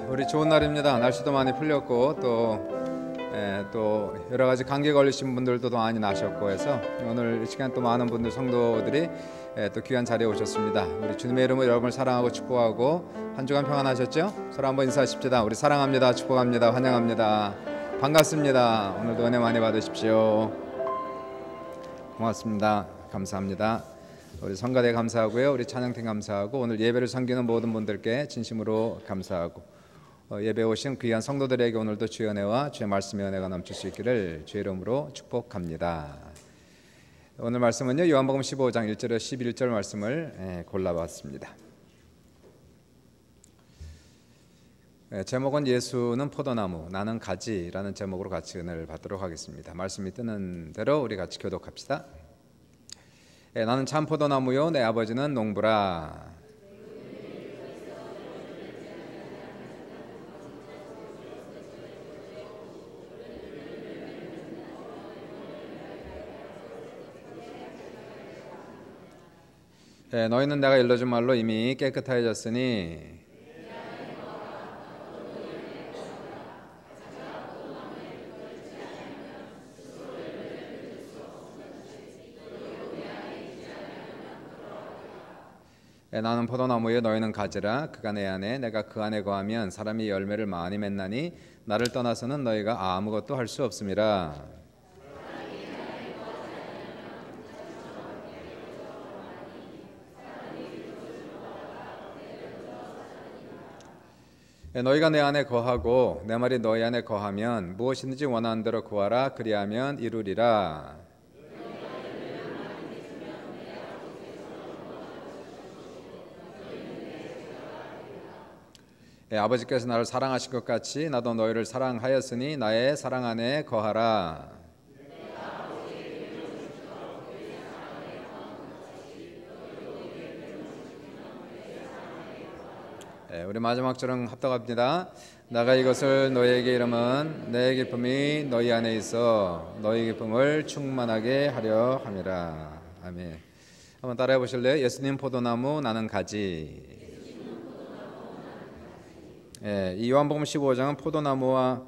우리 좋은 날입니다. 날씨도 많이 풀렸고 또 여러 가지 감기 걸리신 분들도 많이 나셨고 해서 오늘 이 시간 또 많은 분들 성도들이 또 귀한 자리에 오셨습니다. 우리 주님의 이름으로 여러분을 사랑하고 축복하고 한 주간 평안하셨죠? 서로 한번 인사하십시다. 우리 사랑합니다. 축복합니다. 환영합니다. 반갑습니다. 오늘도 은혜 많이 받으십시오. 고맙습니다. 감사합니다. 우리 성가대 감사하고요. 우리 찬양팀 감사하고 오늘 예배를 섬기는 모든 분들께 진심으로 감사하고 예배 오신 귀한 성도들에게 오늘도 주의 은혜와 주의 말씀의 은혜가 넘칠 수 있기를 주의 이름으로 축복합니다. 오늘 말씀은요, 요한복음 15장 1절에서 11절 말씀을 골라봤습니다. 제목은 예수는 포도나무, 나는 가지라는 제목으로 같이 은혜를 받도록 하겠습니다. 말씀이 뜨는 대로 우리 같이 교독합시다. 나는 참 포도나무요 내 아버지는 농부라. 너희는 내가 일러준 말로 이미 깨끗하여졌으니 나는 포도나무에 너희는 가지라. 그가 내 안에 내가 그 안에 거하면 사람이 열매를 많이 맺나니 나를 떠나서는 너희가 아무것도 할 수 없음이라. 너희가 내 안에 거하고 내 말이 너희 안에 거하면 무엇이든지 원하는 대로 구하라. 그리하면 이루리라. 아버지께서 나를 사랑하신 것 같이 나도 너희를 사랑하였으니 나의 사랑 안에 거하라. 우리 마지막 절은 합독합니다. 내가 이것을 너희에게 이름은 내 기쁨이 너희 안에 있어 너희 기쁨을 충만하게 하려 함이라. 아멘. 한번 따라해 보실래요? 예수님 포도나무, 나는 가지. 이 요한복음 15장은 포도나무와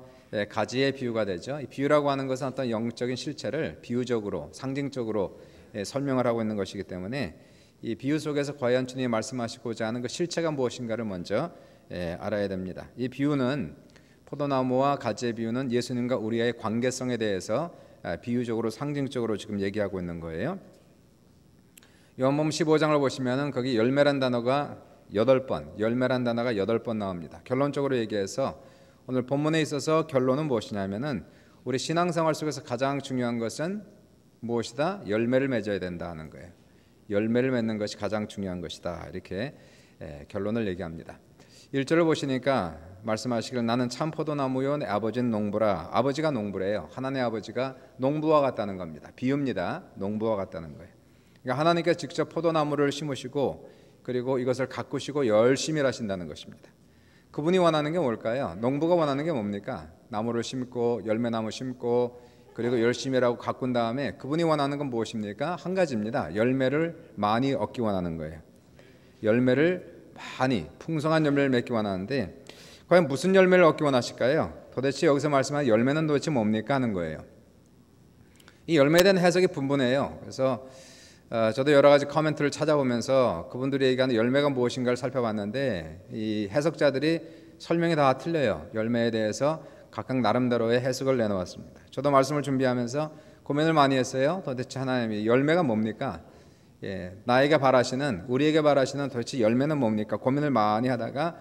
가지의 비유가 되죠. 이 비유라고 하는 것은 어떤 영적인 실체를 비유적으로, 상징적으로 설명을 하고 있는 것이기 때문에 이 비유 속에서 과연 주님이 말씀하시고자 하는 그 실체가 무엇인가를 먼저 알아야 됩니다. 이 비유는, 포도나무와 가지의 비유는 예수님과 우리의 관계성에 대해서 비유적으로, 상징적으로 지금 얘기하고 있는 거예요. 요한복음 15장을 보시면은 거기 열매란 단어가 8번, 열매란 단어가 8번 나옵니다. 결론적으로 얘기해서 오늘 본문에 있어서 결론은 무엇이냐면은 우리 신앙생활 속에서 가장 중요한 것은 무엇이다? 열매를 맺어야 된다 하는 거예요. 열매를 맺는 것이 가장 중요한 것이다. 이렇게 결론을 얘기합니다. 1절을 보시니까 말씀하시기를 나는 참 포도나무요 내 아버지는 농부라. 아버지가 농부래요. 하나님의 아버지가 농부와 같다는 겁니다. 비유입니다. 농부와 같다는 거예요. 그러니까 하나님께서 직접 포도나무를 심으시고 그리고 이것을 가꾸시고 열심히 하신다는 것입니다. 그분이 원하는 게 뭘까요? 농부가 원하는 게 뭡니까? 나무를 심고 열매나무 심고 그리고 열심히 하고 가꾼 다음에 그분이 원하는 건 무엇입니까? 한 가지입니다. 열매를 많이 얻기 원하는 거예요. 열매를 많이, 풍성한 열매를 맺기 원하는데 과연 무슨 열매를 얻기 원하실까요? 도대체 여기서 말씀하는 열매는 도대체 뭡니까 하는 거예요. 이 열매에 대한 해석이 분분해요. 그래서 저도 여러 가지 커멘트를 찾아보면서 그분들이 얘기하는 열매가 무엇인가를 살펴봤는데 이 해석자들이 설명이 다 틀려요. 열매에 대해서 각각 나름대로의 해석을 내놓았습니다. 저도 말씀을 준비하면서 고민을 많이 했어요. 도대체 하나님이 열매가 뭡니까? 나에게 바라시는, 우리에게 바라시는 도대체 열매는 뭡니까? 고민을 많이 하다가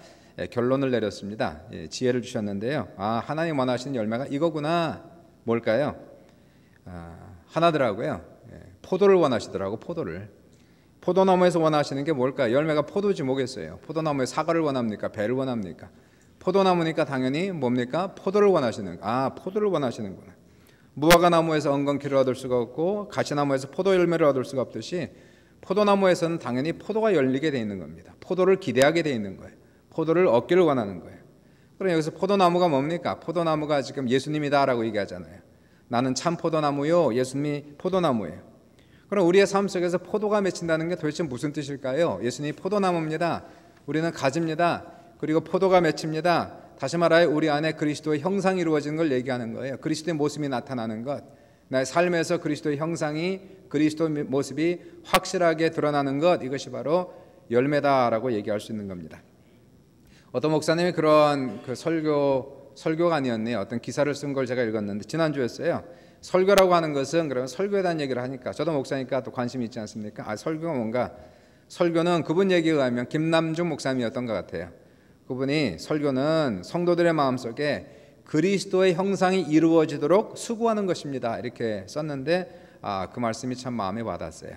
결론을 내렸습니다. 지혜를 주셨는데요. 하나님 원하시는 열매가 이거구나. 뭘까요? 하나더라고요. 포도를 원하시더라고. 포도를. 포도나무에서 원하시는 게 뭘까? 열매가 포도지 뭐겠어요. 포도나무에 사과를 원합니까? 배를 원합니까? 포도나무니까 당연히 뭡니까? 포도를 원하시는. 포도를 원하시는구나. 무화과나무에서 엉겅퀴를 얻을 수가 없고 가시나무에서 포도 열매를 얻을 수가 없듯이 포도나무에서는 당연히 포도가 열리게 되어 있는 겁니다. 포도를 기대하게 되어 있는 거예요. 포도를 얻기를 원하는 거예요. 그럼 여기서 포도나무가 뭡니까? 포도나무가 지금 예수님이다라고 얘기하잖아요. 나는 참 포도나무요, 예수님이 포도나무예요. 그럼 우리의 삶 속에서 포도가 맺힌다는 게 도대체 무슨 뜻일까요? 예수님이 포도나무입니다. 우리는 가지입니다. 그리고 포도가 맺힙니다. 다시 말하여 우리 안에 그리스도의 형상이 이루어지는 걸 얘기하는 거예요. 그리스도의 모습이 나타나는 것, 나의 삶에서 그리스도의 형상이, 그리스도의 모습이 확실하게 드러나는 것, 이것이 바로 열매다라고 얘기할 수 있는 겁니다. 어떤 목사님이 그런 설교가 아니었네요. 어떤 기사를 쓴 걸 제가 읽었는데 지난주였어요. 설교라고 하는 것은, 그러면 설교에 대한 얘기를 하니까 저도 목사니까 또 관심이 있지 않습니까? 설교가 뭔가, 설교는 그분 얘기에 의하면 김남중 목사님이었던 것 같아요. 그분이 설교는 성도들의 마음속에 그리스도의 형상이 이루어지도록 수고하는 것입니다, 이렇게 썼는데 그 말씀이 참 마음에 와닿았어요.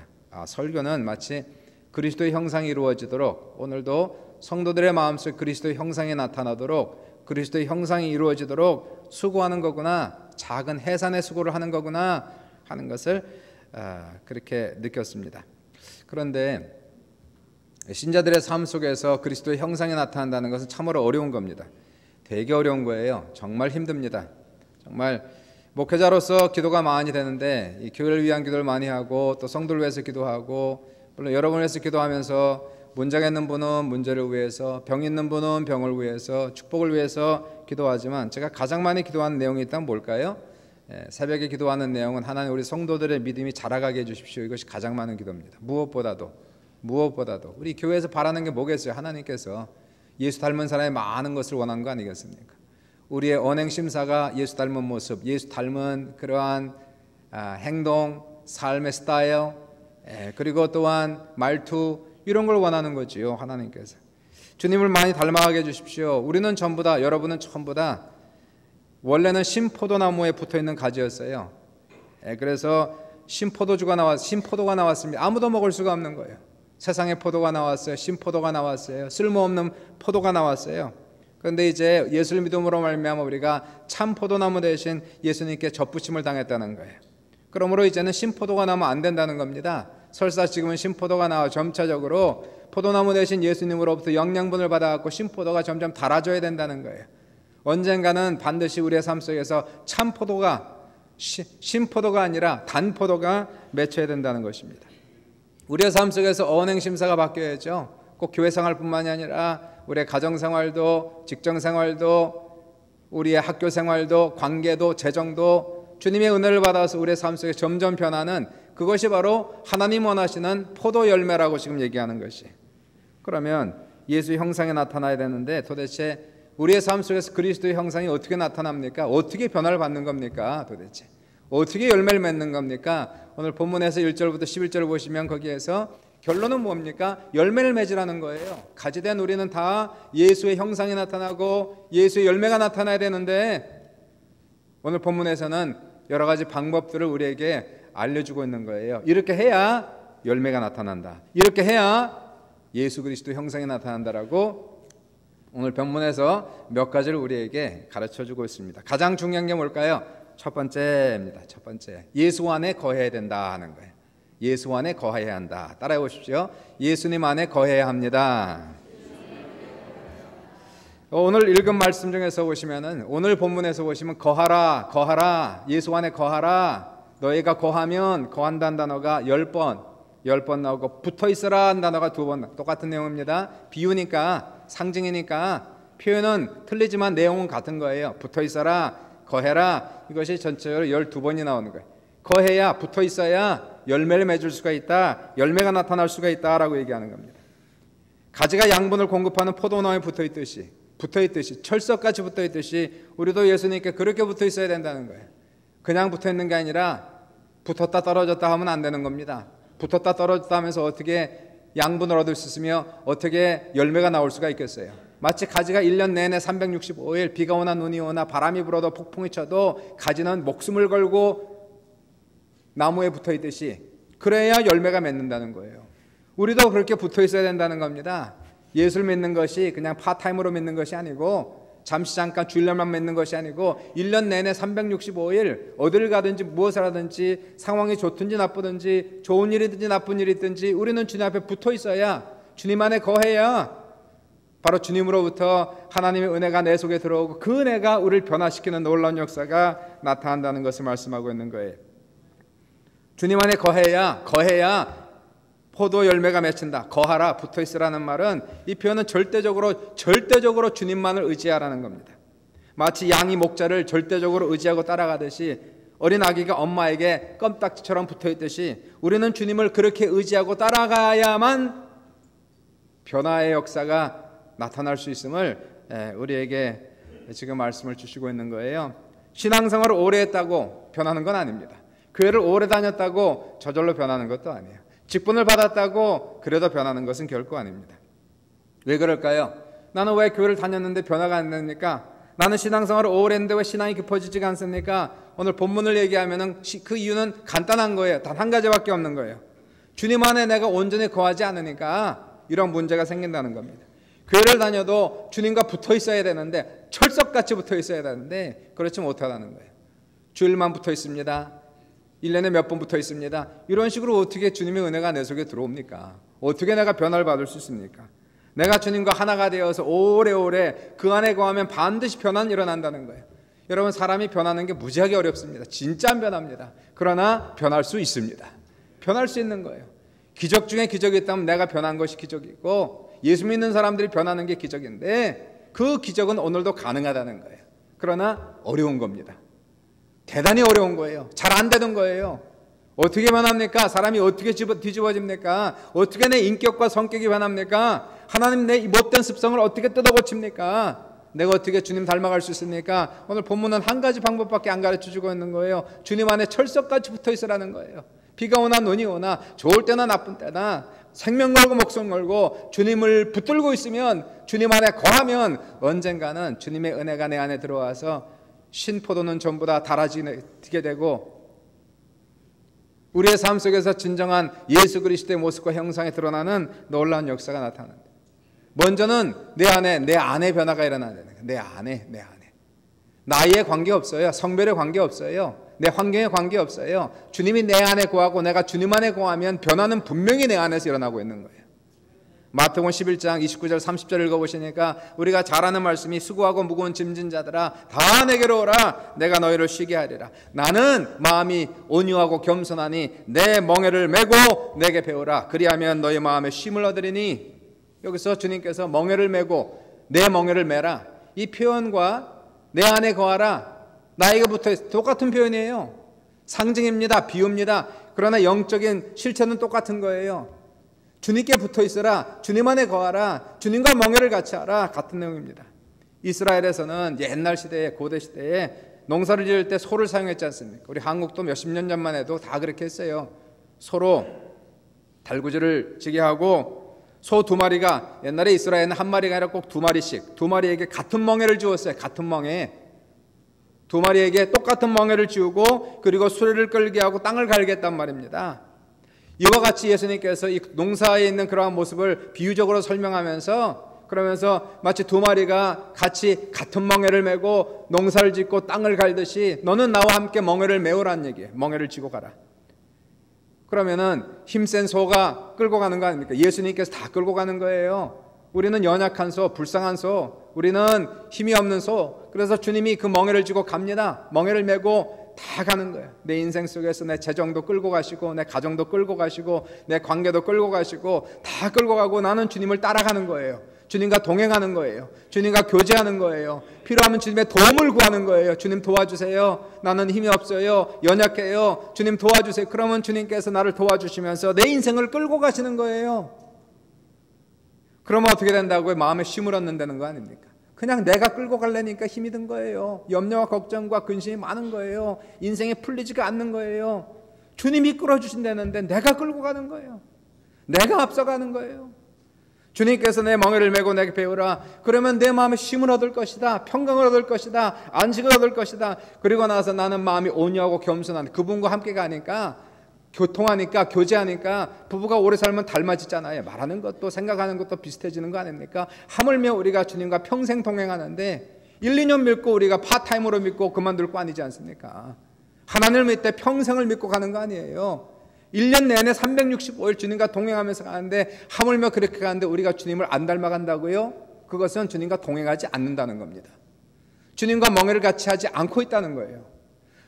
설교는 마치 그리스도의 형상이 이루어지도록, 오늘도 성도들의 마음속 그리스도의 형상이 나타나도록, 그리스도의 형상이 이루어지도록 수고하는 거구나, 작은 해산의 수고를 하는 거구나 하는 것을 그렇게 느꼈습니다. 그런데 신자들의 삶 속에서 그리스도의 형상이 나타난다는 것은 참으로 어려운 겁니다. 되게 어려운 거예요. 정말 힘듭니다. 정말 목회자로서 기도가 많이 되는데, 이 교회를 위한 기도를 많이 하고 또 성도를 위해서 기도하고, 물론 여러분을 위해서 기도하면서 문제가 있는 분은 문제를 위해서, 병 있는 분은 병을 위해서, 축복을 위해서 기도하지만 제가 가장 많이 기도하는 내용이 있다면 뭘까요? 새벽에 기도하는 내용은 하나님 우리 성도들의 믿음이 자라가게 해주십시오. 이것이 가장 많은 기도입니다. 무엇보다도 우리 교회에서 바라는 게 뭐겠어요? 하나님께서 예수 닮은 사람이 많은 것을 원하는 거 아니겠습니까? 우리의 언행 심사가 예수 닮은 모습, 예수 닮은 그러한 행동, 삶의 스타일, 그리고 또한 말투, 이런 걸 원하는 거지요. 하나님께서 주님을 많이 닮아가게 해주십시오. 우리는 전부 다, 여러분은 전부 다 원래는 신포도나무에 붙어있는 가지였어요. 그래서 신포도가 나왔습니다. 아무도 먹을 수가 없는 거예요. 세상에 포도가 나왔어요. 신포도가 나왔어요. 쓸모없는 포도가 나왔어요. 그런데 이제 예수를 믿음으로 말미암아 우리가 참 포도나무 대신 예수님께 접붙임을 당했다는 거예요. 그러므로 이제는 신포도가 나면 안 된다는 겁니다. 설사 지금은 신포도가 나와 점차적으로 포도나무 대신 예수님으로부터 영양분을 받아갖고 신포도가 점점 달아져야 된다는 거예요. 언젠가는 반드시 우리의 삶 속에서 참 포도가, 신포도가 아니라 단포도가 맺혀야 된다는 것입니다. 우리의 삶 속에서 언행심사가 바뀌어야죠. 꼭 교회 생활뿐만이 아니라 우리의 가정생활도, 직장생활도, 우리의 학교생활도, 관계도, 재정도 주님의 은혜를 받아서 우리의 삶 속에 점점 변하는, 그것이 바로 하나님 원하시는 포도 열매라고 지금 얘기하는 것이. 그러면 예수의 형상이 나타나야 되는데, 도대체 우리의 삶 속에서 그리스도의 형상이 어떻게 나타납니까? 어떻게 변화를 받는 겁니까? 도대체 어떻게 열매를 맺는 겁니까? 오늘 본문에서 1절부터 11절 보시면 거기에서 결론은 뭡니까? 열매를 맺으라는 거예요. 가지된 우리는 다 예수의 형상이 나타나고 예수의 열매가 나타나야 되는데, 오늘 본문에서는 여러 가지 방법들을 우리에게 알려주고 있는 거예요. 이렇게 해야 열매가 나타난다, 이렇게 해야 예수 그리스도 형상이 나타난다라고 오늘 본문에서 몇 가지를 우리에게 가르쳐주고 있습니다. 가장 중요한 게 뭘까요? 첫 번째입니다. 첫 번째, 예수 안에 거해야 된다 하는 거예요. 예수 안에 거해야 한다. 따라해 보십시오. 예수님 안에 거해야 합니다. 오늘 읽은 말씀 중에서 보시면은, 오늘 본문에서 보시면 거하라, 예수 안에 거하라, 너희가 거하면, 거한다는 단어가 10번 나오고, 붙어 있어라 한 단어가 2번, 똑같은 내용입니다. 비유니까, 상징이니까 표현은 틀리지만 내용은 같은 거예요. 붙어 있어라, 거해라, 이것이 전체적으로 12번이 나오는 거예요. 거해야, 붙어 있어야 열매를 맺을 수가 있다, 열매가 나타날 수가 있다라고 얘기하는 겁니다. 가지가 양분을 공급하는 포도나무에 붙어 있듯이, 철석같이 붙어 있듯이 우리도 예수님께 그렇게 붙어 있어야 된다는 거예요. 그냥 붙어 있는 게 아니라 붙었다 떨어졌다 하면 안 되는 겁니다. 붙었다 떨어졌다 하면서 어떻게 양분을 얻을 수 있으며 어떻게 열매가 나올 수가 있겠어요? 마치 가지가 1년 내내 365일 비가 오나 눈이 오나 바람이 불어도 폭풍이 쳐도 가지는 목숨을 걸고 나무에 붙어 있듯이, 그래야 열매가 맺는다는 거예요. 우리도 그렇게 붙어 있어야 된다는 겁니다. 예수를 믿는 것이 그냥 파타임으로 믿는 것이 아니고, 잠시 잠깐 주일날만 믿는 것이 아니고, 1년 내내 365일 어딜 가든지 무엇을 하든지, 상황이 좋든지 나쁘든지, 좋은 일이든지 나쁜 일이 있든지 우리는 주님 앞에 붙어 있어야, 주님 안에 거해야 바로 주님으로부터 하나님의 은혜가 내 속에 들어오고, 그 은혜가 우리를 변화시키는 놀라운 역사가 나타난다는 것을 말씀하고 있는 거예요. 주님 안에 거해야 포도 열매가 맺힌다. 거하라, 붙어있으라는 말은 이 표현은 절대적으로 주님만을 의지하라는 겁니다. 마치 양이 목자를 절대적으로 의지하고 따라가듯이 어린 아기가 엄마에게 껌딱지처럼 붙어있듯이 우리는 주님을 그렇게 의지하고 따라가야만 변화의 역사가 나타날 수 있음을 우리에게 지금 말씀을 주시고 있는 거예요. 신앙생활을 오래 했다고 변하는 건 아닙니다. 교회를 오래 다녔다고 저절로 변하는 것도 아니에요. 직분을 받았다고 그래도 변하는 것은 결코 아닙니다. 왜 그럴까요? 나는 왜 교회를 다녔는데 변화가 안 됩니까? 나는 신앙생활을 오래 했는데 왜 신앙이 깊어지지가 않습니까? 오늘 본문을 얘기하면 그 이유는 간단한 거예요. 단 한 가지밖에 없는 거예요. 주님 안에 내가 온전히 거하지 않으니까 이런 문제가 생긴다는 겁니다. 교회를 다녀도 주님과 붙어 있어야 되는데, 철석같이 붙어 있어야 되는데 그렇지 못하다는 거예요. 주일만 붙어 있습니다. 1년에 몇 번 붙어 있습니다. 이런 식으로 어떻게 주님의 은혜가 내 속에 들어옵니까? 어떻게 내가 변화를 받을 수 있습니까? 내가 주님과 하나가 되어서 오래오래 그 안에 거하면 반드시 변화는 일어난다는 거예요. 여러분, 사람이 변하는 게 무지하게 어렵습니다. 진짜 안 변합니다. 그러나 변할 수 있습니다. 변할 수 있는 거예요. 기적 중에 기적이 있다면 내가 변한 것이 기적이고, 예수 믿는 사람들이 변하는 게 기적인데 그 기적은 오늘도 가능하다는 거예요. 그러나 어려운 겁니다. 대단히 어려운 거예요. 잘 안 되는 거예요. 어떻게 변합니까? 사람이 어떻게 뒤집어집니까? 어떻게 내 인격과 성격이 변합니까? 하나님 내 못된 습성을 어떻게 뜯어고칩니까? 내가 어떻게 주님 닮아갈 수 있습니까? 오늘 본문은 한 가지 방법밖에 안 가르쳐주고 있는 거예요. 주님 안에 철석같이 붙어있으라는 거예요. 비가 오나 눈이 오나 좋을 때나 나쁜 때나 생명 걸고 목숨 걸고 주님을 붙들고 있으면, 주님 안에 거하면 언젠가는 주님의 은혜가 내 안에 들어와서 신포도는 전부 다 달아지게 되고 우리의 삶 속에서 진정한 예수 그리스도의 모습과 형상이 드러나는 놀라운 역사가 나타납니다. 먼저는 내 안에 변화가 일어나야 되는 거예요. 내 안에. 나이에 관계없어요. 성별에 관계없어요. 내 환경에 관계없어요. 주님이 내 안에 거하고 내가 주님 안에 거하면 변화는 분명히 내 안에서 일어나고 있는 거예요. 마태복음 11장 29절 30절 읽어보시니까 우리가 잘 아는 말씀이, 수고하고 무거운 짐진 자들아 다 내게로 오라, 내가 너희를 쉬게 하리라. 나는 마음이 온유하고 겸손하니 내 멍에를 메고 내게 배우라. 그리하면 너희 마음에 쉼을 얻으리니. 여기서 주님께서 멍에를 메고 내 멍에를 메라, 이 표현과 내 안에 거하라, 나에게 붙어있어, 똑같은 표현이에요. 상징입니다. 비유입니다. 그러나 영적인 실체는 똑같은 거예요. 주님께 붙어있어라, 주님 안에 거하라, 주님과 멍에를 같이 하라, 같은 내용입니다. 이스라엘에서는 옛날 시대에, 고대 시대에 농사를 지을 때 소를 사용했지 않습니까? 우리 한국도 몇십 년 전만 해도 다 그렇게 했어요. 소로 달구지를 지게 하고 소 두 마리가, 옛날에 이스라엘은 한 마리가 아니라 꼭 두 마리씩, 두 마리에게 같은 멍에를 주었어요. 같은 멍에 두 마리에게 똑같은 멍에를 지우고 그리고 수레를 끌게 하고 땅을 갈게 했단 말입니다. 이와 같이 예수님께서 이 농사에 있는 그러한 모습을 비유적으로 설명하면서, 그러면서 마치 두 마리가 같이 같은 멍에를 메고 농사를 짓고 땅을 갈듯이 너는 나와 함께 멍에를 메우라는 얘기예요. 멍에를 지고 가라. 그러면은 힘센 소가 끌고 가는 거 아닙니까? 예수님께서 다 끌고 가는 거예요. 우리는 연약한 소, 불쌍한 소, 우리는 힘이 없는 소. 그래서 주님이 그 멍에를 쥐고 갑니다. 멍에를 메고 다 가는 거예요. 내 인생 속에서 내 재정도 끌고 가시고 내 가정도 끌고 가시고 내 관계도 끌고 가시고 다 끌고 가고 나는 주님을 따라가는 거예요. 주님과 동행하는 거예요. 주님과 교제하는 거예요. 필요하면 주님의 도움을 구하는 거예요. 주님 도와주세요. 나는 힘이 없어요. 연약해요. 주님 도와주세요. 그러면 주님께서 나를 도와주시면서 내 인생을 끌고 가시는 거예요. 그러면 어떻게 된다고요? 마음에 쉼을 얻는다는 거 아닙니까? 그냥 내가 끌고 가려니까 힘이 든 거예요. 염려와 걱정과 근심이 많은 거예요. 인생에 풀리지가 않는 거예요. 주님이 끌어주신다는데 내가 끌고 가는 거예요. 내가 앞서가는 거예요. 주님께서 내 멍에를 메고 내게 배우라. 그러면 내 마음에 쉼을 얻을 것이다. 평강을 얻을 것이다. 안식을 얻을 것이다. 그리고 나서 나는 마음이 온유하고 겸손한 그분과 함께 가니까, 교통하니까, 교제하니까 부부가 오래 살면 닮아지잖아요. 말하는 것도 생각하는 것도 비슷해지는 거 아닙니까? 하물며 우리가 주님과 평생 동행하는데 1, 2년 믿고 우리가 파타임으로 믿고 그만둘 거 아니지 않습니까? 하나님을 믿되 평생을 믿고 가는 거 아니에요. 1년 내내 365일 주님과 동행하면서 가는데 하물며 그렇게 가는데 우리가 주님을 안 닮아간다고요? 그것은 주님과 동행하지 않는다는 겁니다. 주님과 멍에를 같이 하지 않고 있다는 거예요.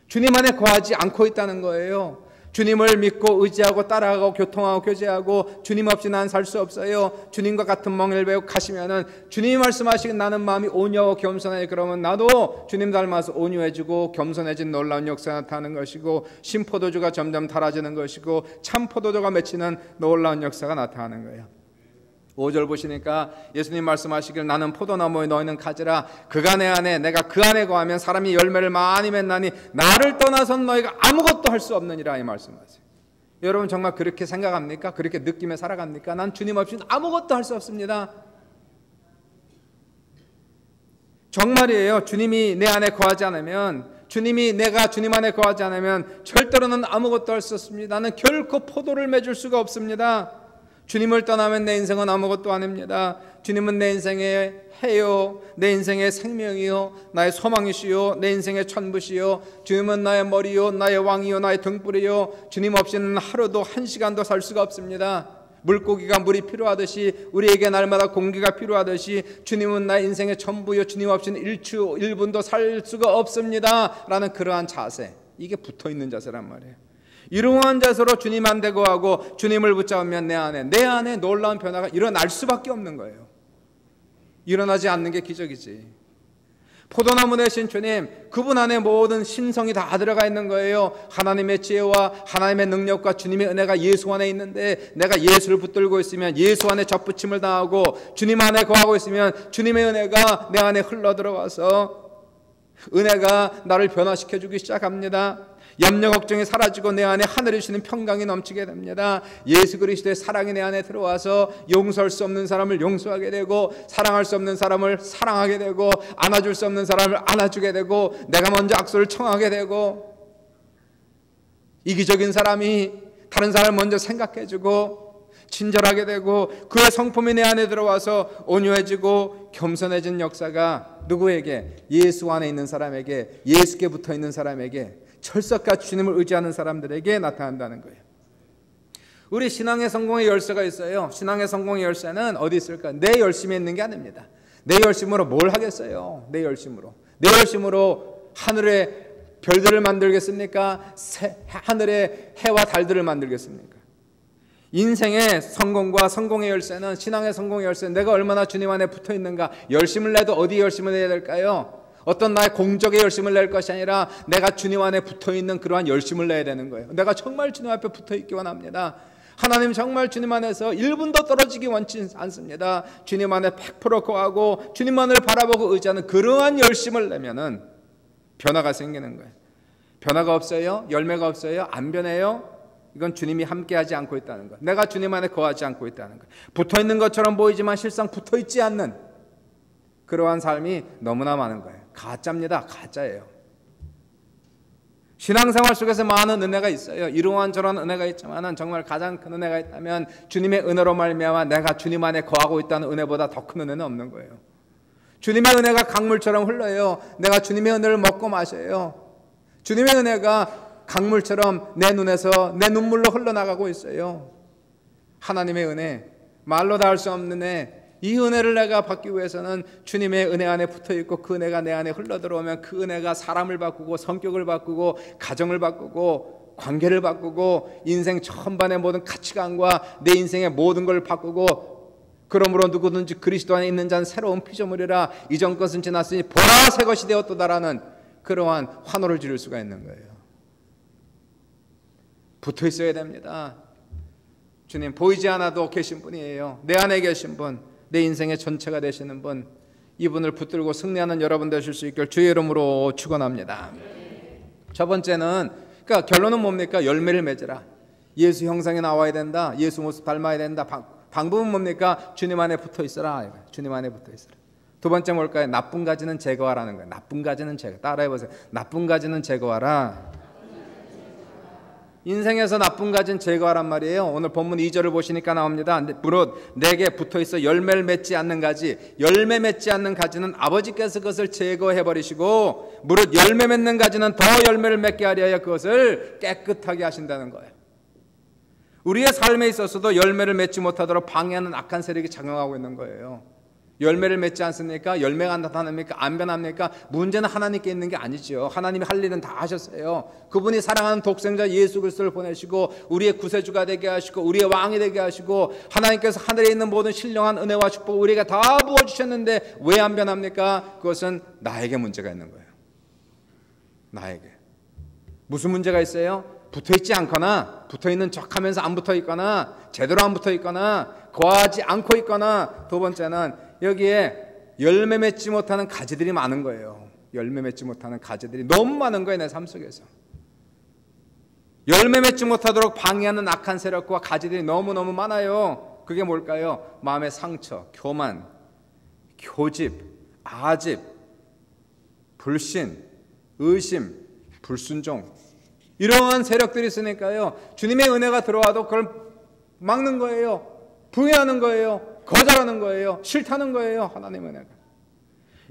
주님 안에 거하지 않고 있다는 거예요. 주님을 믿고 의지하고 따라가고 교통하고 교제하고 주님 없이 난 살 수 없어요. 주님과 같은 멍을 배우고 가시면은 주님이 말씀하시긴 나는 마음이 온유하고 겸손해. 그러면 나도 주님 닮아서 온유해지고 겸손해진 놀라운 역사가 나타나는 것이고 신포도주가 점점 달아지는 것이고 참 포도주가 맺히는 놀라운 역사가 나타나는 거예요. 5절 보시니까 예수님 말씀하시길 나는 포도나무에 너희는 가지라. 그가 내 안에 내가 그 안에 거하면 사람이 열매를 많이 맺나니 나를 떠나선 너희가 아무것도 할 수 없느니라 이 말씀하세요. 여러분 정말 그렇게 생각합니까? 그렇게 느끼며 살아갑니까? 난 주님 없이는 아무것도 할 수 없습니다. 정말이에요. 주님이 내 안에 거하지 않으면, 주님이 내가 주님 안에 거하지 않으면 절대로는 아무것도 할 수 없습니다. 나는 결코 포도를 맺을 수가 없습니다. 주님을 떠나면 내 인생은 아무것도 아닙니다. 주님은 내 인생의 해요, 내 인생의 생명이요, 나의 소망이시요, 내 인생의 천부시요. 주님은 나의 머리요, 나의 왕이요, 나의 등불이요. 주님 없이는 하루도 한 시간도 살 수가 없습니다. 물고기가 물이 필요하듯이 우리에게 날마다 공기가 필요하듯이 주님은 나의 인생의 전부요, 주님 없이는 1분도 살 수가 없습니다 라는 그러한 자세, 이게 붙어있는 자세란 말이에요. 이러한 자세로 주님 안에 거하고 주님을 붙잡으면 내 안에 놀라운 변화가 일어날 수밖에 없는 거예요. 일어나지 않는 게 기적이지. 포도나무 되신 주님, 그분 안에 모든 신성이 다 들어가 있는 거예요. 하나님의 지혜와 하나님의 능력과 주님의 은혜가 예수 안에 있는데, 내가 예수를 붙들고 있으면 예수 안에 접붙임을 당하고 주님 안에 거하고 있으면 주님의 은혜가 내 안에 흘러 들어와서 은혜가 나를 변화시켜 주기 시작합니다. 염려 걱정이 사라지고 내 안에 하늘이 주시는 평강이 넘치게 됩니다. 예수 그리스도의 사랑이 내 안에 들어와서 용서할 수 없는 사람을 용서하게 되고, 사랑할 수 없는 사람을 사랑하게 되고, 안아줄 수 없는 사람을 안아주게 되고, 내가 먼저 악수를 청하게 되고, 이기적인 사람이 다른 사람을 먼저 생각해주고 친절하게 되고, 그의 성품이 내 안에 들어와서 온유해지고 겸손해진 역사가 누구에게? 예수 안에 있는 사람에게, 예수께 붙어있는 사람에게, 철석같이 주님을 의지하는 사람들에게 나타난다는 거예요. 우리 신앙의 성공의 열쇠가 있어요. 신앙의 성공의 열쇠는 어디 있을까? 내 열심에 있는 게 아닙니다. 내 열심으로 뭘 하겠어요? 내 열심으로 하늘의 별들을 만들겠습니까? 하늘의 해와 달들을 만들겠습니까? 인생의 성공과 성공의 열쇠는, 신앙의 성공의 열쇠는 내가 얼마나 주님 안에 붙어 있는가. 열심을 내도 어디 열심을 내야 될까요? 어떤 나의 공적의 열심을 낼 것이 아니라 내가 주님 안에 붙어있는 그러한 열심을 내야 되는 거예요. 내가 정말 주님 앞에 붙어있기 원합니다. 하나님 정말 주님 안에서 1분도 떨어지기 원치 않습니다. 주님 안에 100% 거하고 주님만을 바라보고 의지하는 그러한 열심을 내면은 변화가 생기는 거예요. 변화가 없어요? 열매가 없어요? 안 변해요? 이건 주님이 함께하지 않고 있다는 거예요. 내가 주님 안에 거하지 않고 있다는 거예요. 붙어있는 것처럼 보이지만 실상 붙어있지 않는 그러한 삶이 너무나 많은 거예요. 가짜입니다. 가짜예요. 신앙생활 속에서 많은 은혜가 있어요. 이러한 저런 은혜가 있지만 정말 가장 큰 은혜가 있다면 주님의 은혜로 말미암아 내가 주님 안에 거하고 있다는 은혜보다 더 큰 은혜는 없는 거예요. 주님의 은혜가 강물처럼 흘러요. 내가 주님의 은혜를 먹고 마셔요. 주님의 은혜가 강물처럼 내 눈에서 내 눈물로 흘러나가고 있어요. 하나님의 은혜, 말로 다 할 수 없는 은혜, 이 은혜를 내가 받기 위해서는 주님의 은혜 안에 붙어있고 그 은혜가 내 안에 흘러들어오면 그 은혜가 사람을 바꾸고 성격을 바꾸고 가정을 바꾸고 관계를 바꾸고 인생 전반의 모든 가치관과 내 인생의 모든 걸 바꾸고, 그러므로 누구든지 그리스도 안에 있는 자는 새로운 피조물이라 이전 것은 지났으니 보라 새 것이 되었도다라는 그러한 환호를 지를 수가 있는 거예요. 붙어있어야 됩니다. 주님 보이지 않아도 계신 분이에요. 내 안에 계신 분, 내 인생의 전체가 되시는 분, 이분을 붙들고 승리하는 여러분 되실 수 있길 주의 이름으로 축원합니다. 첫 번째는, 그러니까 결론은 뭡니까? 열매를 맺으라. 예수 형상에 나와야 된다. 예수 모습 닮아야 된다. 방법은 뭡니까? 주님 안에 붙어 있어라. 주님 안에 붙어 있어라. 두 번째 뭘까요? 나쁜 가지는 제거하라는 거예요. 나쁜 가지는 제거. 따라해보세요. 나쁜 가지는 제거하라. 인생에서 나쁜 가지는 제거하란 말이에요. 오늘 본문 2절을 보시니까 나옵니다. 무릇 내게 붙어있어 열매를 맺지 않는 가지, 열매 맺지 않는 가지는 아버지께서 그것을 제거해버리시고 무릇 열매 맺는 가지는 더 열매를 맺게 하려 하여 그것을 깨끗하게 하신다는 거예요. 우리의 삶에 있어서도 열매를 맺지 못하도록 방해하는 악한 세력이 작용하고 있는 거예요. 열매를 맺지 않습니까? 열매가 나타납니까? 안 변합니까? 문제는 하나님께 있는 게 아니죠. 하나님이 할 일은 다 하셨어요. 그분이 사랑하는 독생자 예수 그리스도를 보내시고 우리의 구세주가 되게 하시고 우리의 왕이 되게 하시고 하나님께서 하늘에 있는 모든 신령한 은혜와 축복을 우리에게 다 부어주셨는데 왜 안 변합니까? 그것은 나에게 문제가 있는 거예요. 나에게. 무슨 문제가 있어요? 붙어있지 않거나 붙어있는 척하면서 안 붙어있거나 제대로 안 붙어있거나 거하지 않고 있거나, 두 번째는 여기에 열매 맺지 못하는 가지들이 많은 거예요. 열매 맺지 못하는 가지들이 너무 많은 거예요. 내 삶 속에서 열매 맺지 못하도록 방해하는 악한 세력과 가지들이 너무너무 많아요. 그게 뭘까요? 마음의 상처, 교만, 교집, 아집, 불신, 의심, 불순종, 이러한 세력들이 있으니까요, 주님의 은혜가 들어와도 그걸 막는 거예요. 부인하는 거예요. 거절하는 거예요. 싫다는 거예요. 하나님의 은혜가.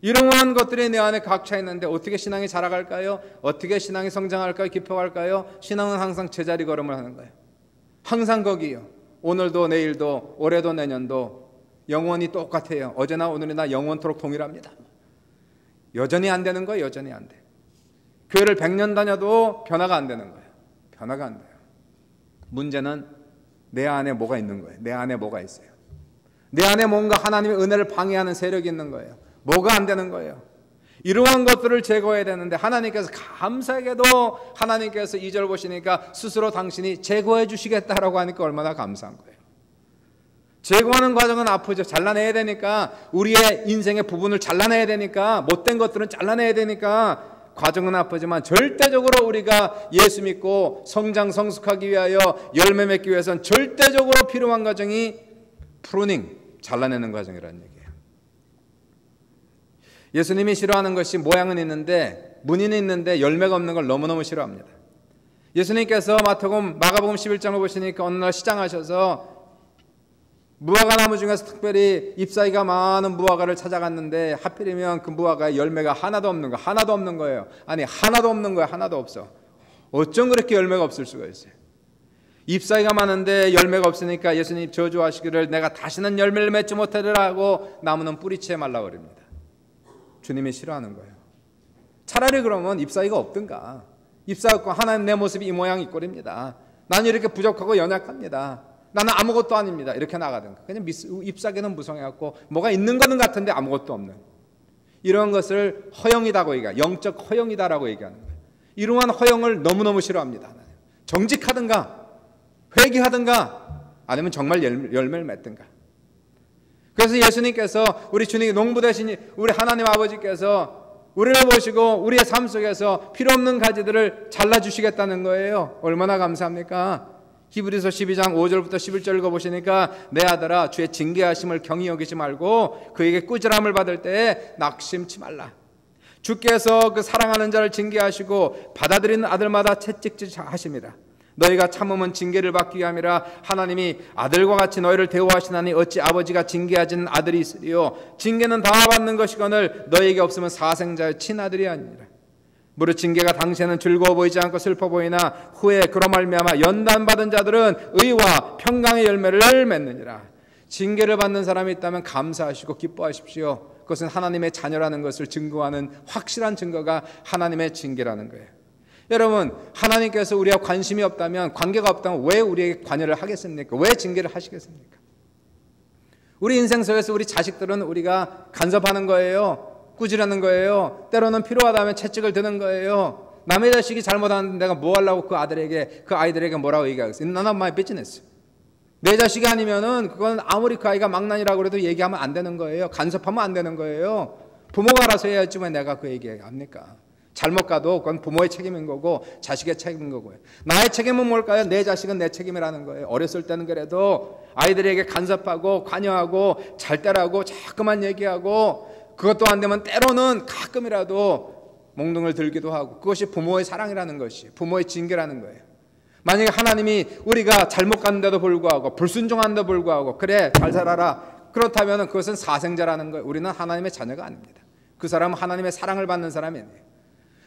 이러한 것들이 내 안에 각차 있는데 어떻게 신앙이 자라갈까요? 어떻게 신앙이 성장할까요? 깊어갈까요? 신앙은 항상 제자리 걸음을 하는 거예요. 항상 거기요. 오늘도 내일도 올해도 내년도 영원히 똑같아요. 어제나 오늘이나 영원토록 동일합니다. 여전히 안 되는 거예요. 여전히 안 돼. 교회를 100년 다녀도 변화가 안 되는 거예요. 변화가 안 돼요. 문제는 내 안에 뭐가 있는 거예요. 내 안에 뭐가 있어요. 내 안에 뭔가 하나님의 은혜를 방해하는 세력이 있는 거예요. 뭐가 안 되는 거예요. 이러한 것들을 제거해야 되는데 하나님께서 감사하게도 하나님께서 2절 보시니까 스스로 당신이 제거해 주시겠다라고 하니까 얼마나 감사한 거예요. 제거하는 과정은 아프죠. 잘라내야 되니까, 우리의 인생의 부분을 잘라내야 되니까, 못된 것들은 잘라내야 되니까 과정은 아프지만 절대적으로 우리가 예수 믿고 성장 성숙하기 위하여 열매 맺기 위해서는 절대적으로 필요한 과정이 프루닝, 잘라내는 과정이라는 얘기예요. 예수님이 싫어하는 것이 모양은 있는데 무늬는 있는데 열매가 없는 걸 너무너무 싫어합니다. 예수님께서 마가복음 11장을 보시니까 어느 날 시장하셔서 무화과 나무 중에서 특별히 잎사귀가 많은 무화과를 찾아갔는데 하필이면 그 무화과에 열매가 하나도 없는 거예요. 아니, 하나도 없는 거예요. 하나도 없어. 어쩜 그렇게 열매가 없을 수가 있어요. 잎사귀가 많은데 열매가 없으니까 예수님 저주하시기를 내가 다시는 열매를 맺지 못하리라 하고 나무는 뿌리채 말라버립니다. 주님이 싫어하는 거예요. 차라리 그러면 잎사귀가 없든가. 잎사귀 없고 하나님 내 모습이 이 모양 이 꼴입니다. 나는 이렇게 부족하고 연약합니다. 나는 아무것도 아닙니다. 이렇게 나가든가. 그냥 잎사귀는 무성해갖고 뭐가 있는 거는 같은데 아무것도 없는, 이런 것을 허영이다고 얘기해요. 영적 허영이다라고 얘기하는 거예요. 이러한 허영을 너무너무 싫어합니다. 하나님. 정직하든가 회개하든가 아니면 정말 열매를 맺든가. 그래서 예수님께서, 우리 주님 농부 되신 우리 하나님 아버지께서 우리를 보시고 우리의 삶 속에서 필요 없는 가지들을 잘라주시겠다는 거예요. 얼마나 감사합니까? 히브리서 12장 5절부터 11절 읽어보시니까 내 아들아 주의 징계하심을 경히 여기지 말고 그에게 꾸지람을 받을 때에 낙심치 말라. 주께서 그 사랑하는 자를 징계하시고 받아들이는 아들마다 채찍질 하심이라. 너희가 참으면 징계를 받기 위함이라. 하나님이 아들과 같이 너희를 대우하시나니 어찌 아버지가 징계하지는 아들이 있으리요. 징계는 다 받는 것이거늘 너희에게 없으면 사생자의 친아들이 아니니라. 무릇 징계가 당시에는 즐거워 보이지 않고 슬퍼 보이나 후에 그로 말미암아 연단받은 자들은 의와 평강의 열매를 맺느니라. 징계를 받는 사람이 있다면 감사하시고 기뻐하십시오. 그것은 하나님의 자녀라는 것을 증거하는 확실한 증거가 하나님의 징계라는 거예요. 여러분, 하나님께서 우리와 관심이 없다면, 관계가 없다면 왜 우리에게 관여를 하겠습니까? 왜 징계를 하시겠습니까? 우리 인생 속에서 우리 자식들은 우리가 간섭하는 거예요. 꾸지라는 거예요. 때로는 필요하다면 채찍을 드는 거예요. 남의 자식이 잘못하는데 내가 뭐 하려고 그 아이들에게 뭐라고 얘기하겠어요? None of my business. 내 자식이 아니면은 그건 아무리 그 아이가 망난이라고 해도 얘기하면 안 되는 거예요. 간섭하면 안 되는 거예요. 부모가 알아서 해야지 왜 내가 그 얘기합니까? 잘못 가도 그건 부모의 책임인 거고 자식의 책임인 거고요. 나의 책임은 뭘까요? 내 자식은 내 책임이라는 거예요. 어렸을 때는 그래도 아이들에게 간섭하고 관여하고 잘 때라고 자꾸만 얘기하고, 그것도 안 되면 때로는 가끔이라도 몽둥을 들기도 하고, 그것이 부모의 사랑이라는 것이, 부모의 징계라는 거예요. 만약에 하나님이 우리가 잘못 갔는데도 불구하고 불순종한데도 불구하고 그래 잘 살아라, 그렇다면 그것은 사생자라는 거예요. 우리는 하나님의 자녀가 아닙니다. 그 사람은 하나님의 사랑을 받는 사람이 아니에요.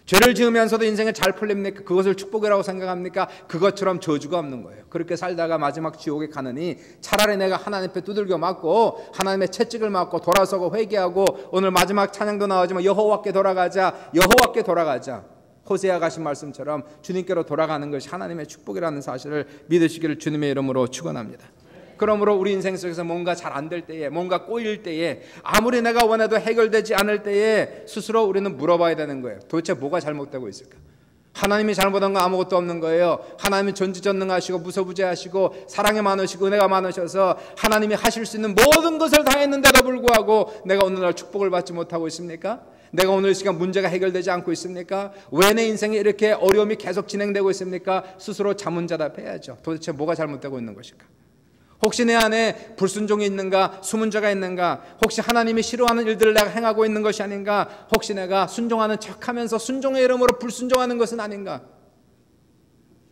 죄를 지으면서도 인생이 잘 풀립니까? 그것을 축복이라고 생각합니까? 그것처럼 저주가 없는 거예요. 그렇게 살다가 마지막 지옥에 가느니 차라리 내가 하나님 앞에 두들겨 맞고 하나님의 채찍을 맞고 돌아서고 회개하고 오늘 마지막 찬양도 나오지만 여호와께 돌아가자, 여호와께 돌아가자. 호세아가 하신 말씀처럼 주님께로 돌아가는 것이 하나님의 축복이라는 사실을 믿으시기를 주님의 이름으로 축원합니다. 그러므로 우리 인생 속에서 뭔가 잘 안 될 때에, 뭔가 꼬일 때에, 아무리 내가 원해도 해결되지 않을 때에 스스로 우리는 물어봐야 되는 거예요. 도대체 뭐가 잘못되고 있을까? 하나님이 잘못한 거 아무것도 없는 거예요. 하나님이 전지전능하시고 무소부재하시고 사랑이 많으시고 은혜가 많으셔서 하나님이 하실 수 있는 모든 것을 다 했는데도 불구하고 내가 오늘날 축복을 받지 못하고 있습니까? 내가 오늘 이 시간 문제가 해결되지 않고 있습니까? 왜 내 인생에 이렇게 어려움이 계속 진행되고 있습니까? 스스로 자문자답해야죠. 도대체 뭐가 잘못되고 있는 것일까? 혹시 내 안에 불순종이 있는가? 수문제가 있는가? 혹시 하나님이 싫어하는 일들을 내가 행하고 있는 것이 아닌가? 혹시 내가 순종하는 척하면서 순종의 이름으로 불순종하는 것은 아닌가?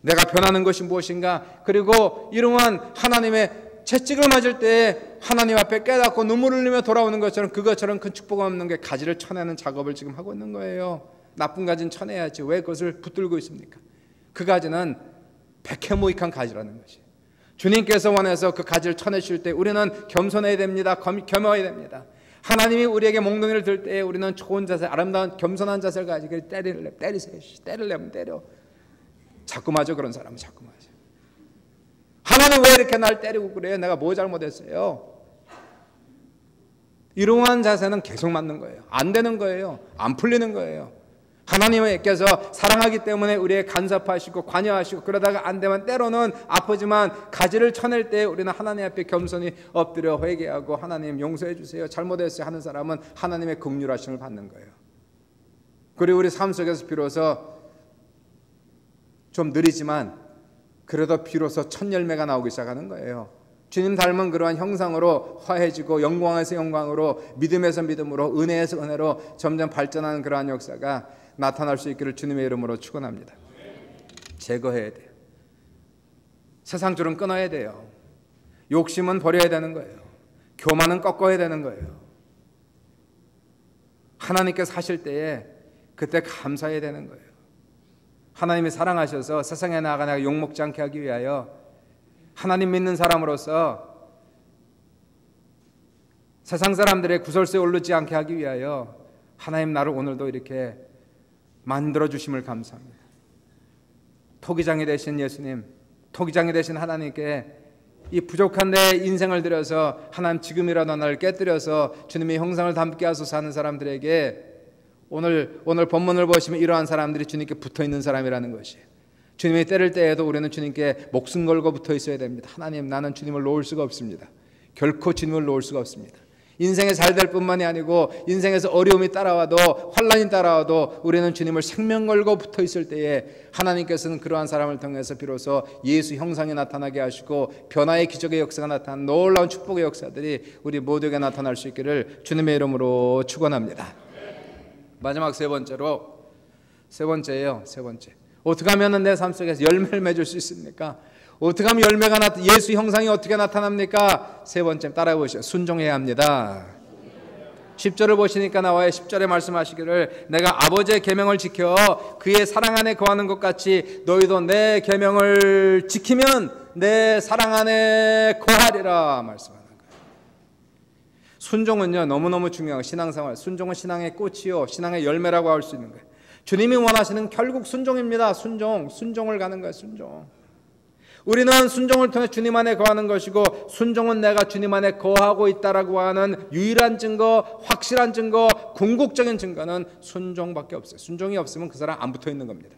내가 변하는 것이 무엇인가? 그리고 이러한 하나님의 채찍을 맞을 때 하나님 앞에 깨닫고 눈물을 흘리며 돌아오는 것처럼 그것처럼 큰 축복 없는 게 가지를 쳐내는 작업을 지금 하고 있는 거예요. 나쁜 가지는 쳐내야지 왜 그것을 붙들고 있습니까? 그 가지는 백해무익한 가지라는 것이. 주님께서 원해서 그 가지를 쳐내실 때 우리는 겸손해야 됩니다. 겸허해야 됩니다. 하나님이 우리에게 몽둥이를 들 때 우리는 좋은 자세, 아름다운 겸손한 자세를 가지고 때리세요. 때리려면 때려. 자꾸 맞아. 그런 사람은 자꾸 맞아. 하나님 왜 이렇게 날 때리고 그래요? 내가 뭐 잘못했어요? 이러한 자세는 계속 맞는 거예요. 안 되는 거예요. 안 풀리는 거예요. 하나님께서 사랑하기 때문에 우리의 간섭하시고 관여하시고 그러다가 안 되면 때로는 아프지만 가지를 쳐낼 때 우리는 하나님 앞에 겸손히 엎드려 회개하고 하나님 용서해 주세요. 잘못했어요 하는 사람은 하나님의 긍휼하심을 받는 거예요. 그리고 우리 삶 속에서 비로소 좀 느리지만 그래도 비로소 첫 열매가 나오기 시작하는 거예요. 주님 닮은 그러한 형상으로 화해지고 영광에서 영광으로 믿음에서 믿음으로 은혜에서 은혜로 점점 발전하는 그러한 역사가 나타날 수 있기를 주님의 이름으로 축원합니다. 제거해야 돼요. 세상 줄은 끊어야 돼요. 욕심은 버려야 되는 거예요. 교만은 꺾어야 되는 거예요. 하나님께서 하실 때에 그때 감사해야 되는 거예요. 하나님이 사랑하셔서 세상에 나아가 내가 욕먹지 않게 하기 위하여 하나님 믿는 사람으로서 세상 사람들의 구설수에 오르지 않게 하기 위하여 하나님 나를 오늘도 이렇게 만들어주심을 감사합니다. 토기장이 되신 예수님, 토기장이 되신 하나님께 이 부족한 내 인생을 들여서 하나님 지금이라도 나를 깨뜨려서 주님의 형상을 담게 하소서 하는 사람들에게 오늘 본문을 보시면 이러한 사람들이 주님께 붙어있는 사람이라는 것이에요. 주님이 때릴 때에도 우리는 주님께 목숨 걸고 붙어 있어야 됩니다. 하나님 나는 주님을 놓을 수가 없습니다. 결코 주님을 놓을 수가 없습니다. 인생에 잘 될 뿐만이 아니고 인생에서 어려움이 따라와도 환난이 따라와도 우리는 주님을 생명 걸고 붙어 있을 때에 하나님께서는 그러한 사람을 통해서 비로소 예수 형상이 나타나게 하시고 변화의 기적의 역사가 나타나는 놀라운 축복의 역사들이 우리 모두에게 나타날 수 있기를 주님의 이름으로 축원합니다. 마지막 세 번째예요. 어떻게 하면 내 삶 속에서 열매를 맺을 수 있습니까? 어떻게 하면 열매가 예수 형상이 어떻게 나타납니까? 세 번째 따라해 보시죠. 순종해야 합니다. 10절을 보시니까 나와요. 10절에 말씀하시기를 내가 아버지의 계명을 지켜 그의 사랑 안에 거하는 것 같이 너희도 내 계명을 지키면 내 사랑 안에 거하리라 말씀하는 거예요. 순종은요 너무너무 중요한 신앙생활. 순종은 신앙의 꽃이요 신앙의 열매라고 할 수 있는 거예요. 주님이 원하시는 결국 순종입니다. 순종을 가는 거예요. 순종. 우리는 순종을 통해 주님 안에 거하는 것이고 순종은 내가 주님 안에 거하고 있다라고 하는 유일한 증거, 확실한 증거, 궁극적인 증거는 순종밖에 없어요. 순종이 없으면 그 사람 안 붙어 있는 겁니다.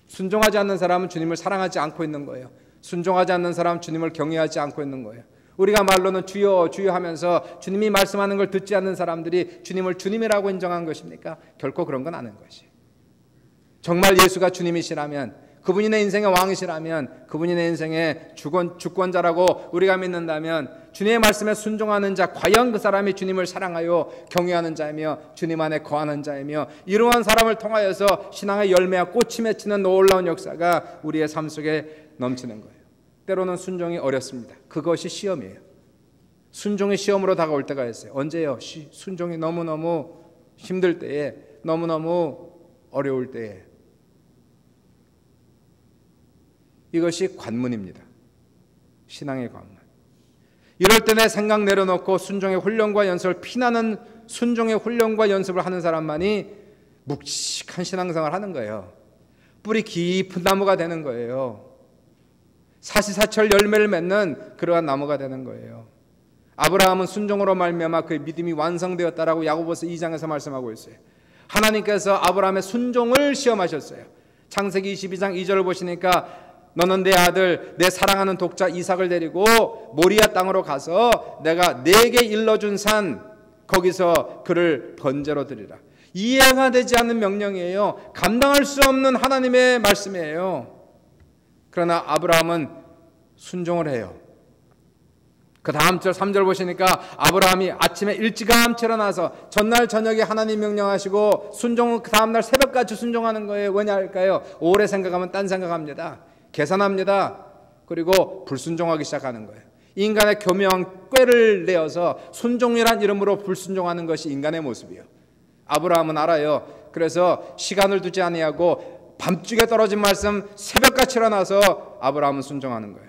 순종하지 않는 사람은 주님을 사랑하지 않고 있는 거예요. 순종하지 않는 사람은 주님을 경외하지 않고 있는 거예요. 우리가 말로는 주여 주여 하면서 주님이 말씀하는 걸 듣지 않는 사람들이 주님을 주님이라고 인정한 것입니까? 결코 그런 건 아닌 것이에요. 정말 예수가 주님이시라면 그분이 내 인생의 왕이시라면 그분이 내 인생의 주권자라고 우리가 믿는다면 주님의 말씀에 순종하는 자 과연 그 사람이 주님을 사랑하여 경외하는 자이며 주님 안에 거하는 자이며 이러한 사람을 통하여서 신앙의 열매와 꽃이 맺히는 놀라운 역사가 우리의 삶 속에 넘치는 거예요. 때로는 순종이 어렵습니다. 그것이 시험이에요. 순종이 시험으로 다가올 때가 있어요. 언제요? 순종이 너무너무 힘들 때에 너무너무 어려울 때에. 이것이 관문입니다. 신앙의 관문. 이럴 때 내 생각 내려놓고 순종의 훈련과 연습을 피나는 순종의 훈련과 연습을 하는 사람만이 묵직한 신앙생활을 하는 거예요. 뿌리 깊은 나무가 되는 거예요. 사시사철 열매를 맺는 그러한 나무가 되는 거예요. 아브라함은 순종으로 말미암아 그의 믿음이 완성되었다라고 야고보서 2장에서 말씀하고 있어요. 하나님께서 아브라함의 순종을 시험하셨어요. 창세기 22장 2절을 보시니까 너는 내 아들 내 사랑하는 독자 이삭을 데리고 모리아 땅으로 가서 내가 네게 일러준 산 거기서 그를 번제로 드리라. 이해가 되지 않는 명령이에요. 감당할 수 없는 하나님의 말씀이에요. 그러나 아브라함은 순종을 해요. 그 다음 절 3절 보시니까 아브라함이 아침에 일찌감치 일어나서 전날 저녁에 하나님 명령하시고 순종은 그 다음날 새벽까지 순종하는 거예요. 왜냐할까요? 오래 생각하면 딴 생각합니다. 계산합니다. 그리고 불순종하기 시작하는 거예요. 인간의 교묘한 꾀를 내어서 순종이란 이름으로 불순종하는 것이 인간의 모습이에요. 아브라함은 알아요. 그래서 시간을 두지 아니하고 밤중에 떨어진 말씀 새벽같이 일어나서 아브라함은 순종하는 거예요.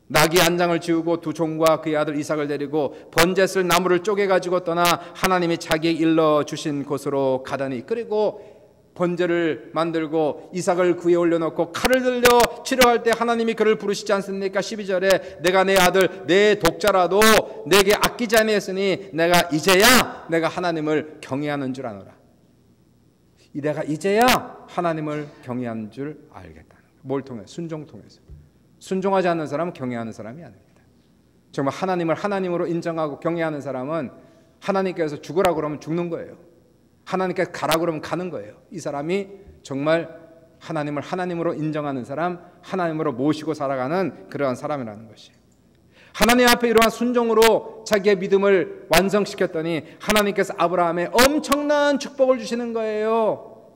나귀 한 장을 지우고 두 종과 그의 아들 이삭을 데리고 번제 쓸 나무를 쪼개가지고 떠나 하나님이 자기에게 일러주신 곳으로 가다니, 그리고 번제를 만들고 이삭을 구에 올려놓고 칼을 들려 치료할 때 하나님이 그를 부르시지 않습니까? 12절에 내가 내 아들 내 독자라도 내게 아끼지 아니했으니 내가 이제야 내가 하나님을 경외하는 줄 아노라. 내가 이제야 하나님을 경외하는 줄 알겠다는 거예요. 뭘 통해? 순종 통해서. 순종하지 않는 사람은 경외하는 사람이 아닙니다. 정말 하나님을 하나님으로 인정하고 경외하는 사람은 하나님께서 죽으라고 그러면 죽는 거예요. 하나님께서 가라고 그러면 가는 거예요. 이 사람이 정말 하나님을 하나님으로 인정하는 사람, 하나님으로 모시고 살아가는 그러한 사람이라는 것이에요. 하나님 앞에 이러한 순종으로 자기의 믿음을 완성시켰더니 하나님께서 아브라함에 엄청난 축복을 주시는 거예요.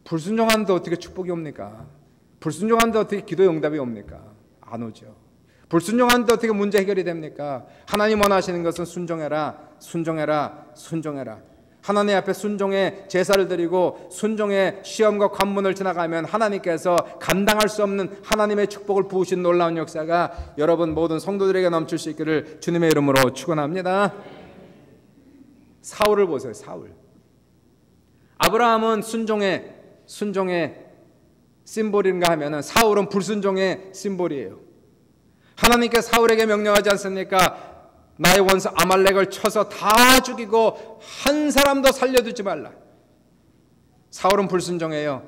불순종하는데 어떻게 축복이 옵니까? 불순종하는데 어떻게 기도 응답이 옵니까? 안 오죠. 불순종하는데 어떻게 문제 해결이 됩니까? 하나님 원하시는 것은 순종해라, 순종해라, 순종해라. 하나님 앞에 순종의 제사를 드리고 순종의 시험과 관문을 지나가면 하나님께서 감당할 수 없는 하나님의 축복을 부으신 놀라운 역사가 여러분 모든 성도들에게 넘칠 수 있기를 주님의 이름으로 축원합니다. 사울을 보세요. 사울. 아브라함은 순종의 심볼인가 하면은 사울은 불순종의 심볼이에요. 하나님께 사울에게 명령하지 않습니까? 나의 원수 아말렉을 쳐서 다 죽이고 한 사람도 살려두지 말라. 사울은 불순종해요.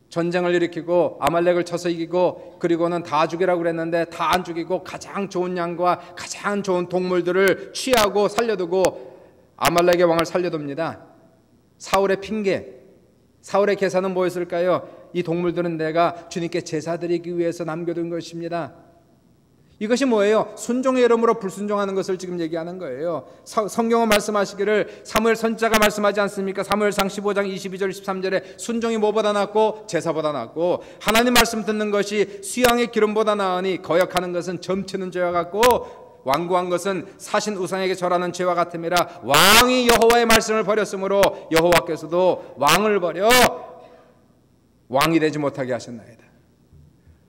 전쟁을 일으키고 아말렉을 쳐서 이기고 그리고는 다 죽이라고 그랬는데 다 안 죽이고 가장 좋은 양과 가장 좋은 동물들을 취하고 살려두고 아말렉의 왕을 살려둡니다. 사울의 핑계, 사울의 계산은 뭐였을까요? 이 동물들은 내가 주님께 제사 드리기 위해서 남겨둔 것입니다. 이것이 뭐예요? 순종의 이름으로 불순종하는 것을 지금 얘기하는 거예요. 성경은 말씀하시기를 사무엘 선지자가 말씀하지 않습니까? 사무엘상 15장 22절 13절에 순종이 뭐보다 낫고 제사보다 낫고 하나님 말씀 듣는 것이 수양의 기름보다 나으니 거역하는 것은 점치는 죄와 같고 완고한 것은 사신 우상에게 절하는 죄와 같음이라. 왕이 여호와의 말씀을 버렸으므로 여호와께서도 왕을 버려 왕이 되지 못하게 하셨나이다.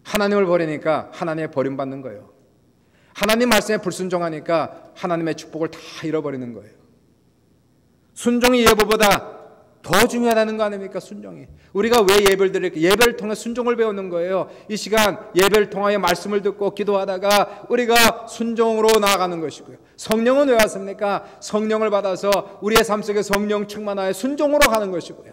하나님을 버리니까 하나님의 버림받는 거예요. 하나님 말씀에 불순종하니까 하나님의 축복을 다 잃어버리는 거예요. 순종이 예배보다 더 중요하다는 거 아닙니까? 순종이. 우리가 왜 예배를 드릴까? 예배를 통해 순종을 배우는 거예요. 이 시간 예배를 통하여 말씀을 듣고 기도하다가 우리가 순종으로 나아가는 것이고요. 성령은 왜 왔습니까? 성령을 받아서 우리의 삶 속에 성령 충만하여 순종으로 가는 것이고요.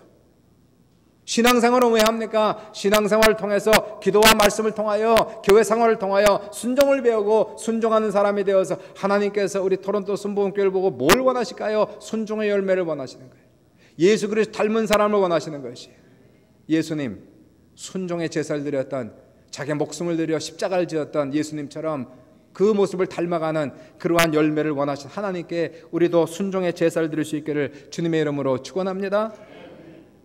신앙생활은 왜 합니까? 신앙생활을 통해서 기도와 말씀을 통하여 교회 생활을 통하여 순종을 배우고 순종하는 사람이 되어서 하나님께서 우리 토론토 순복음교회를 보고 뭘 원하실까요? 순종의 열매를 원하시는 거예요. 예수 그리스도 닮은 사람을 원하시는 것이에요. 예수님, 순종의 제사를 드렸던, 자기 목숨을 들여 십자가를 지었던 예수님처럼 그 모습을 닮아가는 그러한 열매를 원하신 하나님께 우리도 순종의 제사를 드릴 수 있기를 주님의 이름으로 축원합니다.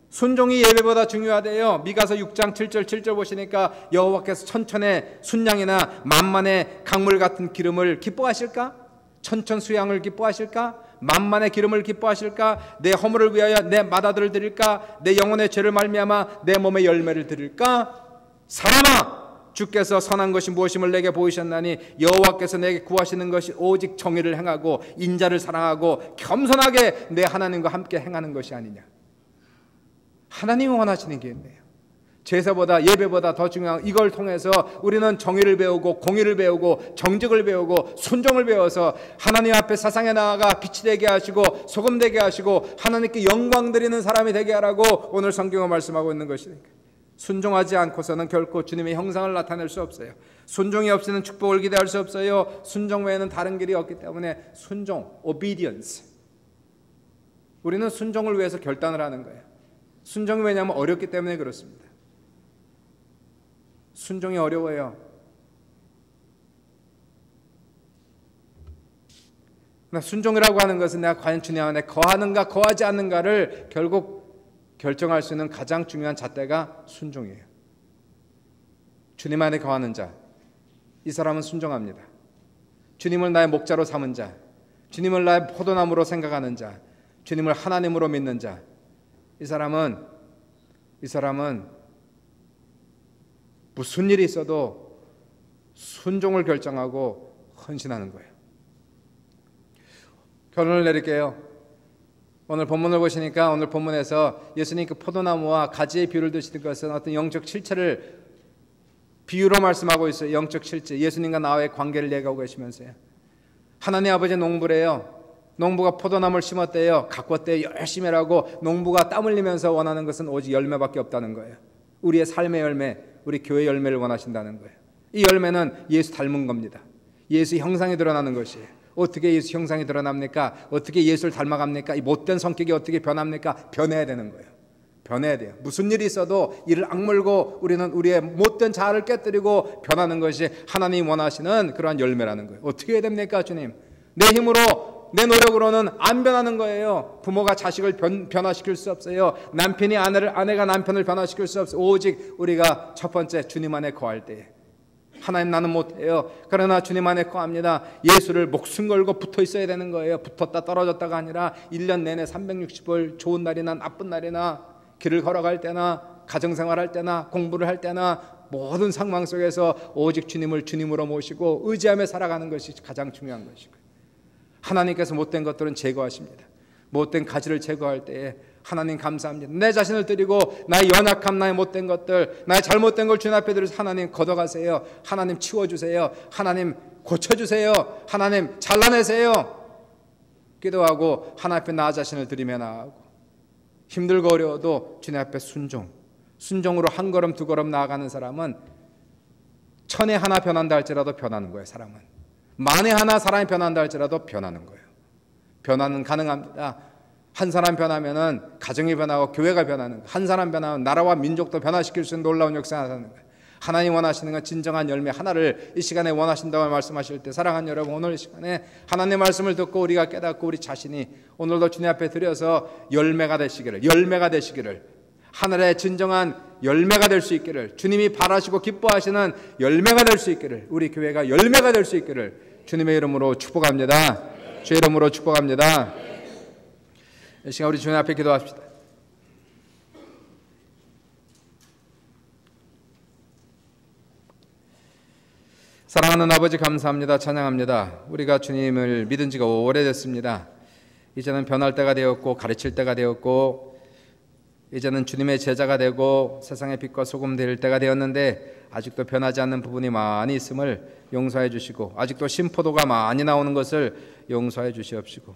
순종이 예배보다 중요하대요. 미가서 6장 7절 7절 보시니까 여호와께서 천천의 순양이나 만만의 강물 같은 기름을 기뻐하실까? 천천 수양을 기뻐하실까? 만만의 기름을 기뻐하실까? 내 허물을 위하여 내 맏아들을 드릴까? 내 영혼의 죄를 말미암아 내 몸의 열매를 드릴까? 사람아, 주께서 선한 것이 무엇임을 내게 보이셨나니 여호와께서 내게 구하시는 것이 오직 정의를 행하고 인자를 사랑하고 겸손하게 내 하나님과 함께 행하는 것이 아니냐. 하나님이 원하시는 게 있네요. 제사보다 예배보다 더 중요한 이걸 통해서 우리는 정의를 배우고 공의를 배우고 정직을 배우고 순종을 배워서 하나님 앞에 세상에 나아가 빛이 되게 하시고 소금 되게 하시고 하나님께 영광 드리는 사람이 되게 하라고 오늘 성경은 말씀하고 있는 것이니까. 순종하지 않고서는 결코 주님의 형상을 나타낼 수 없어요. 순종이 없이는 축복을 기대할 수 없어요. 순종 외에는 다른 길이 없기 때문에 순종, obedience. 우리는 순종을 위해서 결단을 하는 거예요. 순종이 왜냐하면 어렵기 때문에 그렇습니다. 순종이 어려워요. 순종이라고 하는 것은 내가 과연 주님 안에 거하는가 거하지 않는가를 결국 결정할 수 있는 가장 중요한 잣대가 순종이에요. 주님 안에 거하는 자, 이 사람은 순종합니다. 주님을 나의 목자로 삼은 자, 주님을 나의 포도나무로 생각하는 자, 주님을 하나님으로 믿는 자, 이 사람은 무슨 일이 있어도 순종을 결정하고 헌신하는 거예요. 결론을 내릴게요. 오늘 본문을 보시니까 오늘 본문에서 예수님 그 포도나무와 가지의 비유를 드시는 것은 어떤 영적 실체를 비유로 말씀하고 있어요. 영적 실체. 예수님과 나와의 관계를 얘기하고 계시면서요. 하나님 아버지의 농부래요. 농부가 포도나무를 심었대요. 가꿨대요. 열심히 하라고. 농부가 땀 흘리면서 원하는 것은 오직 열매밖에 없다는 거예요. 우리의 삶의 열매, 우리 교회 열매를 원하신다는 거예요. 이 열매는 예수 닮은 겁니다. 예수 형상이 드러나는 것이에요. 어떻게 예수 형상이 드러납니까? 어떻게 예수를 닮아갑니까? 이 못된 성격이 어떻게 변합니까? 변해야 되는 거예요. 변해야 돼요. 무슨 일이 있어도 이를 악물고 우리는 우리의 못된 자아를 깨뜨리고 변하는 것이 하나님이 원하시는 그러한 열매라는 거예요. 어떻게 해야 됩니까, 주님? 내 힘으로 내 노력으로는 안 변하는 거예요. 부모가 자식을 변화시킬 수 없어요. 남편이 아내가 남편을 변화시킬 수 없어요. 오직 우리가 첫 번째 주님 안에 거할 때에 하나님 나는 못해요. 그러나 주님 안에 거합니다. 예수를 목숨 걸고 붙어 있어야 되는 거예요. 붙었다 떨어졌다가 아니라 1년 내내 360일 좋은 날이나 나쁜 날이나 길을 걸어갈 때나 가정생활할 때나 공부를 할 때나 모든 상황 속에서 오직 주님을 주님으로 모시고 의지하며 살아가는 것이 가장 중요한 것이고요. 하나님께서 못된 것들은 제거하십니다. 못된 가지를 제거할 때에 하나님 감사합니다. 내 자신을 드리고 나의 연약함, 나의 못된 것들, 나의 잘못된 걸 주님 앞에 드려서 하나님 걷어가세요. 하나님 치워주세요. 하나님 고쳐주세요. 하나님 잘라내세요. 기도하고 하나님 앞에 나 자신을 드리며 나아가고 힘들고 어려워도 주님 앞에 순종으로 한 걸음 두 걸음 나아가는 사람은 천에 하나 변한다 할지라도 변하는 거예요. 사람은 만에 하나 사람이 변한다 할지라도 변하는 거예요. 변화는 가능합니다. 한 사람 변하면은 가정이 변하고 교회가 변하는 거예요. 한 사람 변하면 나라와 민족도 변화시킬 수 있는 놀라운 역사가 나타나는 거예요. 하나님 원하시는 건 진정한 열매 하나를 이 시간에 원하신다고 말씀하실 때 사랑하는 여러분, 오늘 이 시간에 하나님의 말씀을 듣고 우리가 깨닫고 우리 자신이 오늘도 주님 앞에 드려서 열매가 되시기를 하늘의 진정한 열매가 될 수 있기를, 주님이 바라시고 기뻐하시는 열매가 될 수 있기를, 우리 교회가 열매가 될 수 있기를 주님의 이름으로 축복합니다. 주의 이름으로 축복합니다. 이 시간 우리 주님 앞에 기도합시다. 사랑하는 아버지 감사합니다. 찬양합니다. 우리가 주님을 믿은 지가 오래됐습니다. 이제는 변할 때가 되었고 가르칠 때가 되었고 이제는 주님의 제자가 되고 세상의 빛과 소금 될 때가 되었는데 아직도 변하지 않는 부분이 많이 있음을 용서해 주시고 아직도 신포도가 많이 나오는 것을 용서해 주시옵시고